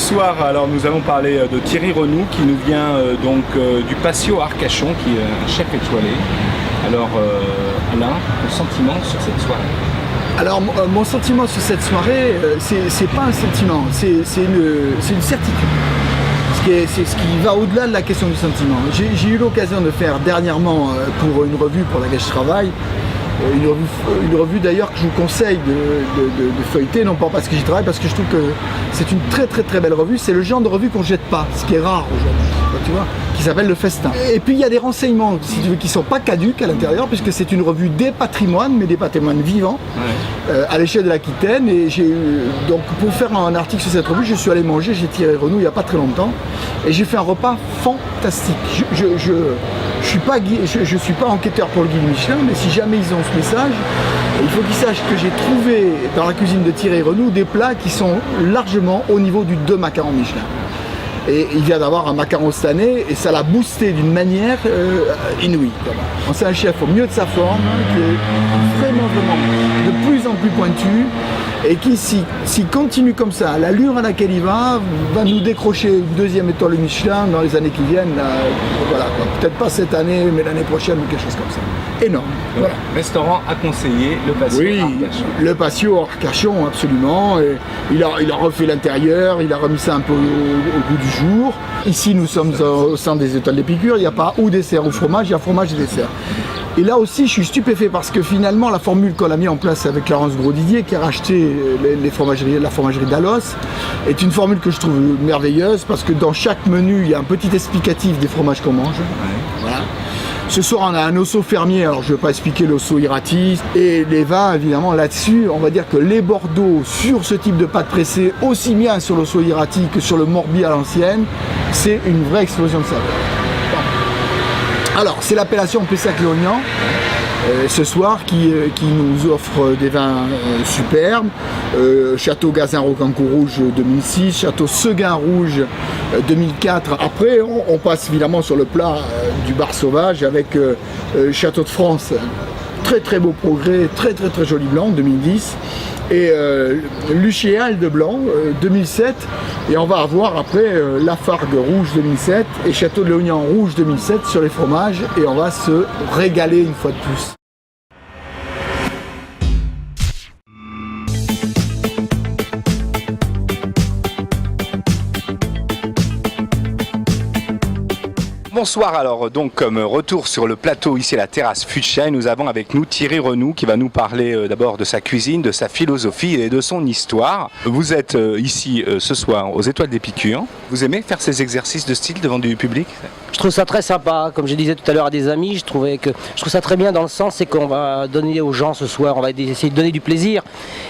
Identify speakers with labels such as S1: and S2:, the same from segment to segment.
S1: soir, alors nous allons parler de Thierry Renoux qui nous vient du Patio Arcachon, qui est un chef étoilé. Alors Alain, ton sentiment sur cette soirée?
S2: Alors mon sentiment sur cette soirée, c'est pas un sentiment, c'est une certitude. C'est ce qui va au-delà de la question du sentiment. J'ai eu l'occasion de faire dernièrement pour une revue pour laquelle je travaille, une revue d'ailleurs que je vous conseille de feuilleter, non pas parce que j'y travaille, parce que je trouve que c'est une très très très belle revue. C'est le genre de revue qu'on ne jette pas, ce qui est rare aujourd'hui, tu vois, qui s'appelle Le Festin. Et puis il y a des renseignements, si tu veux, qui ne sont pas caduques à l'intérieur, puisque c'est une revue des patrimoines, mais des patrimoines vivants, à l'échelle de l'Aquitaine. Et donc pour faire un article sur cette revue, je suis allé manger chez Thierry Renoux il n'y a pas très longtemps, et j'ai fait un repas fantastique. Je suis pas enquêteur pour le guide Michelin, mais si jamais ils ont ce message, il faut qu'ils sachent que j'ai trouvé dans la cuisine de Thierry Renoux des plats qui sont largement au niveau du 2 macarons Michelin. Et il vient d'avoir un macaron cette année et ça l'a boosté d'une manière inouïe. C'est un chef au mieux de sa forme, qui est vraiment de plus en plus pointu, et qui, s'il continue comme ça, à l'allure à laquelle il va nous décrocher une 2e étoile Michelin dans les années qui viennent. Voilà, peut-être pas cette année, mais l'année prochaine, ou quelque chose comme ça. Énorme. Voilà.
S1: Restaurant à conseiller, le Patio Arcachon.
S2: Le Patio Arcachon, absolument. Et il a refait l'intérieur, il a remis ça un peu au goût du jour. Ici, nous sommes au centre des étoiles d'Épicure. Il n'y a pas ou dessert ou fromage, il y a fromage et dessert. Et là aussi, je suis stupéfait parce que finalement, la formule qu'on a mis en place avec Laurence Gros-Didier, qui a racheté la fromagerie d'Alos, est une formule que je trouve merveilleuse parce que dans chaque menu, il y a un petit explicatif des fromages qu'on mange. Voilà. Ce soir, on a un osso fermier, alors je ne vais pas expliquer l'osso Irati. Et les vins, évidemment, là-dessus, on va dire que les Bordeaux, sur ce type de pâte pressée, aussi bien sur l'osso Irati que sur le Morbi à l'ancienne, c'est une vraie explosion de saveur. Alors, c'est l'appellation Pessac-Léognan, ce soir, qui nous offre des vins superbes. Château Gazin-Rocancourt Rouge 2006, Château Seguin Rouge 2004. Après, on passe évidemment sur le plat du bar sauvage avec Château de France. Très très beau progrès, très très très joli blanc 2010. Et Luchéal de blanc 2007, et on va avoir après Lafargue rouge 2007 et Château de Léognan rouge 2007 sur les fromages, et on va se régaler une fois de plus.
S1: Bonsoir, alors donc comme retour sur le plateau ici à la terrasse Fuchsia, nous avons avec nous Thierry Renoux qui va nous parler d'abord de sa cuisine, de sa philosophie et de son histoire. Vous êtes ici ce soir aux Étoiles d'Épicure. Vous aimez faire ces exercices de style devant du public?
S3: Je trouve ça très sympa, comme je disais tout à l'heure à des amis, je trouve ça très bien dans le sens, c'est qu'on va donner aux gens ce soir, on va essayer de donner du plaisir,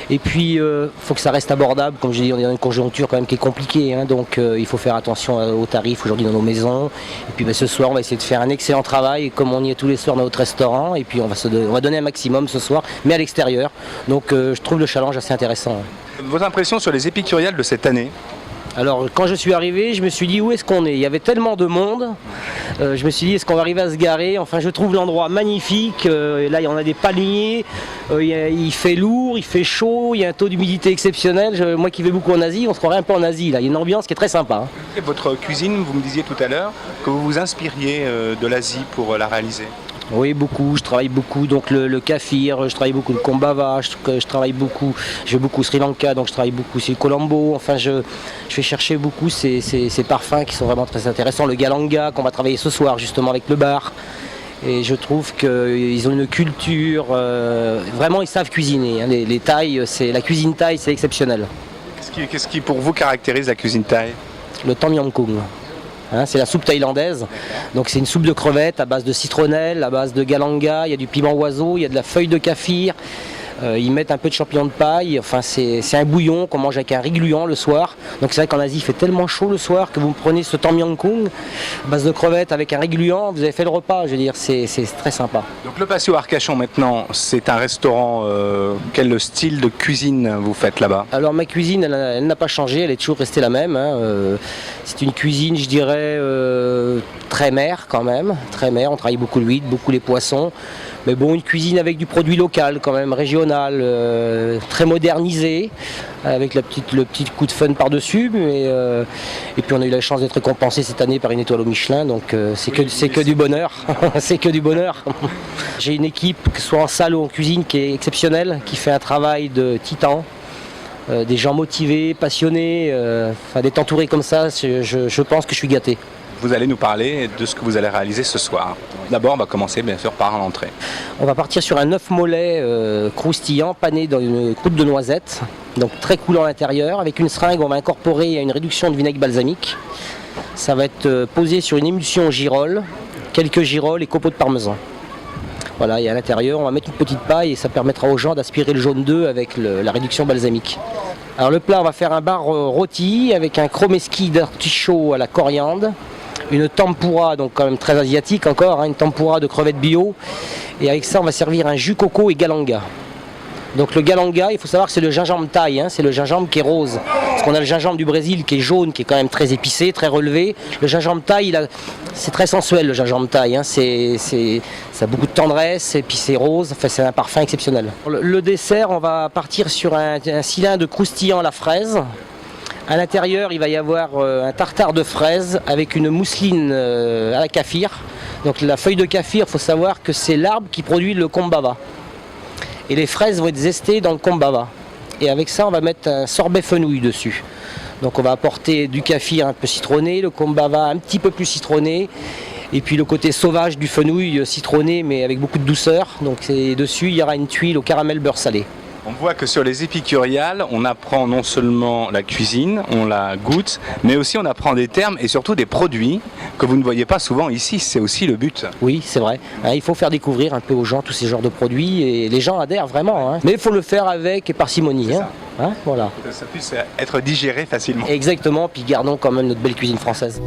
S3: et puis il faut que ça reste abordable, comme je dis, on est dans une conjoncture quand même qui est compliquée, hein, donc il faut faire attention aux tarifs aujourd'hui dans nos maisons, et puis ce soir on va essayer de faire un excellent travail, comme on y est tous les soirs dans notre restaurant, et puis on va donner un maximum ce soir, mais à l'extérieur, donc je trouve le challenge assez intéressant.
S1: Votre impression sur les épicuriales de cette année?
S3: Alors quand je suis arrivé, je me suis dit où est-ce qu'on est? Il y avait tellement de monde, je me suis dit est-ce qu'on va arriver à se garer? Enfin je trouve l'endroit magnifique, là on a des palmiers, il fait lourd, il fait chaud, il y a un taux d'humidité exceptionnel. Moi qui vais beaucoup en Asie, on se croirait un peu en Asie là, il y a une ambiance qui est très sympa. Hein.
S1: Et votre cuisine, vous me disiez tout à l'heure que vous vous inspiriez de l'Asie pour la réaliser.
S3: Oui, beaucoup, je travaille beaucoup, donc le kaffir, je travaille beaucoup le kombava, je travaille beaucoup, je vais beaucoup au Sri Lanka, donc je travaille beaucoup aussi le Colombo, enfin je vais chercher beaucoup ces parfums qui sont vraiment très intéressants, le galanga qu'on va travailler ce soir justement avec le bar, et je trouve qu'ils ont une culture, vraiment ils savent cuisiner, hein. Les thaïs, la cuisine thaï c'est exceptionnel.
S1: Qu'est-ce qui pour vous caractérise la cuisine thaï?
S3: Le tom yam goong. Hein, c'est la soupe thaïlandaise, donc c'est une soupe de crevettes à base de citronnelle, à base de galanga, il y a du piment oiseau, il y a de la feuille de kaffir, ils mettent un peu de champignons de paille, enfin c'est un bouillon qu'on mange avec un riz gluant le soir, donc c'est vrai qu'en Asie il fait tellement chaud le soir que vous prenez ce tom yam goong à base de crevettes avec un riz gluant, vous avez fait le repas, je veux dire, c'est très sympa.
S1: Donc le Patio Arcachon maintenant, c'est un restaurant, quel style de cuisine vous faites là-bas?
S3: Alors ma cuisine elle n'a pas changé, elle est toujours restée la même, hein. C'est une cuisine je dirais très mer quand même, très mer, on travaille beaucoup l'huître, beaucoup les poissons, Mais bon, une cuisine avec du produit local quand même, régional, très modernisé, avec le petit coup de fun par-dessus. Et puis on a eu la chance d'être récompensé cette année par une étoile au Michelin, donc c'est que du bonheur. C'est que du bonheur. J'ai une équipe, que ce soit en salle ou en cuisine, qui est exceptionnelle, qui fait un travail de titan. Des gens motivés, passionnés, d'être entouré comme ça, je pense que je suis gâté.
S1: Vous allez nous parler de ce que vous allez réaliser ce soir. D'abord, on va commencer bien sûr par l'entrée.
S3: On va partir sur un œuf mollet croustillant, pané dans une croûte de noisette, donc très coulant à l'intérieur. Avec une seringue, on va incorporer une réduction de vinaigre balsamique. Ça va être posé sur une émulsion girole, quelques girolles et copeaux de parmesan. Voilà, et à l'intérieur, on va mettre une petite paille et ça permettra aux gens d'aspirer le jaune d'œuf avec la réduction balsamique. Alors le plat, on va faire un bar rôti avec un chromeski d'artichaut à la coriandre, une tempura, donc quand même très asiatique encore, une tempura de crevettes bio, et avec ça, on va servir un jus coco et galanga. Donc le galanga, il faut savoir que c'est le gingembre thaï, c'est le gingembre qui est rose. Parce qu'on a le gingembre du Brésil qui est jaune, qui est quand même très épicé, très relevé. Le gingembre thaï, c'est très sensuel le gingembre thaï, ça a beaucoup de tendresse et puis c'est rose, c'est un parfum exceptionnel. Le dessert, on va partir sur un cylindre croustillant à la fraise. À l'intérieur, il va y avoir un tartare de fraises avec une mousseline à la kaffir. Donc la feuille de kaffir, il faut savoir que c'est l'arbre qui produit le kombava. Et les fraises vont être zestées dans le kombava. Et avec ça, on va mettre un sorbet fenouil dessus. Donc on va apporter du kaffir un peu citronné, le kombava un petit peu plus citronné, et puis le côté sauvage du fenouil citronné mais avec beaucoup de douceur. Donc dessus, il y aura une tuile au caramel beurre salé.
S1: On voit que sur les épicuriales, on apprend non seulement la cuisine, on la goûte, mais aussi on apprend des termes et surtout des produits que vous ne voyez pas souvent ici. C'est aussi le but.
S3: Oui, c'est vrai. Il faut faire découvrir un peu aux gens tous ces genres de produits et les gens adhèrent vraiment. Mais il faut le faire avec parcimonie. Voilà.
S1: Que ça puisse être digéré facilement.
S3: Exactement, puis gardons quand même notre belle cuisine française.